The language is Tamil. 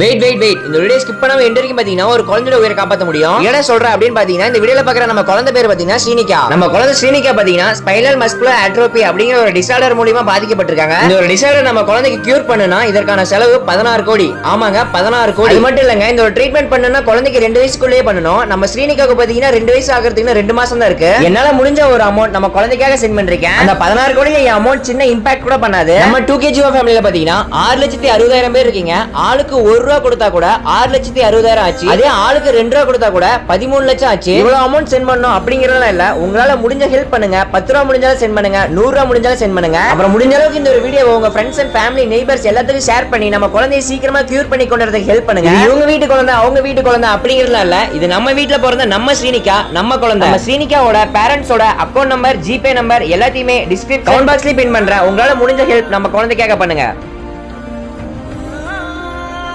வெயிட் இந்த வீடியோ ஸ்கிப் பண்ணாம எண்ட் வரைக்கும் பாத்தீங்கன்னா ஒரு குழந்தையோட உயிரை காப்பாற்ற முடியும். என்ன சொல்றேன் அப்படின்னு பாத்தீங்கன்னா இந்த வீடியோல பாக்குற நம்ம குழந்தை பேர் பாத்தீங்கன்னா ஸ்ரீனிகா. நம்ம குழந்தை ஸ்ரீனிகா பாத்தீங்கன்னா ஸ்பைனல் மஸ்குலர் அட்ரோபி அப்படிங்கிற ஒரு டிசார்டர் மூலமா பாதிக்கப்பட்டிருக்காங்க. இந்த ஒரு டிசார்டர் நம்ம குழந்தைக்கு கியூர் பண்ணனும்னா இதற்கான செலவு 16 கோடி. ஆமாங்க 16 கோடி. அது மட்டும் இல்லங்க, இந்த ஒரு ட்ரீட்மெண்ட் பண்ணனும்னா குழந்தைக்கு 2 வயசுக்குள்ளேயே பண்ணனும். நம்ம ஸ்ரீனிகாக்கு பாத்தீங்கன்னா 2 வயசு ஆகிறதுக்கு 2 மாசம் தான் இருக்கு. என்னால முடிஞ்ச ஒரு அமௌண்ட் நம்ம குழந்தைக்காக சென்ட் பண்றேன். அந்த 16 கோடியில இந்த அமௌண்ட் சின்ன இம்பாக்ட் கூட பண்ணாது. நம்ம 2KG ஃபேமிலில பாத்தீங்கன்னா 6,60,000 பேர் இருக்கீங்க. ஆளுக்கு 1 ரூபா கொடுத்தா கூட 6,60,000 ஆச்சு. அதே ஆளுக்கு 2 ரூபா கொடுத்தா கூட 13 லட்சம் ஆச்சு. இவ்வளவு அமௌண்ட் சென்ட் பண்ணனும் அப்படிங்கறதெல்லாம் இல்ல. உங்களால முடிஞ்ச ஹெல்ப் பண்ணுங்க. 10 ரூபா முடிஞ்சாலும் சென்ட் பண்ணுங்க, 100 ரூபா முடிஞ்சாலும் சென்ட் பண்ணுங்க. அப்புறம் முடிஞ்ச அளவுக்கு இந்த ஒரு வீடியோவை உங்க ஃப்ரெண்ட்ஸ் அண்ட் ஃபேமிலி நெய்பர்ஸ் எல்லாத்துக்கும் ஷேர் பண்ணி நம்ம குழந்தையை சீக்கிரமா கியூர் பண்ணி கொண்டு வரதுக்கு ஹெல்ப் பண்ணுங்க. இவங்க வீட்டு குழந்தை அவங்க வீட்டு குழந்தை அப்படிங்கறதெல்லாம் இல்ல. இது நம்ம வீட்ல பிறந்த நம்ம ஸ்ரீனிகா, நம்ம குழந்தை. நம்ம ஸ்ரீனிகாவோட பேரண்ட்ஸோட அக்கவுண்ட் நம்பர், ஜிபே நம்பர் எல்லாத்தையுமே டிஸ்கிரிப்ஷன் கமெண்ட் பாக்ஸ்ல பின் பண்றேன். உங்களால முடிஞ்ச ஹெல்ப் நம்ம குழந்தைக்காக பண்ணுங்க.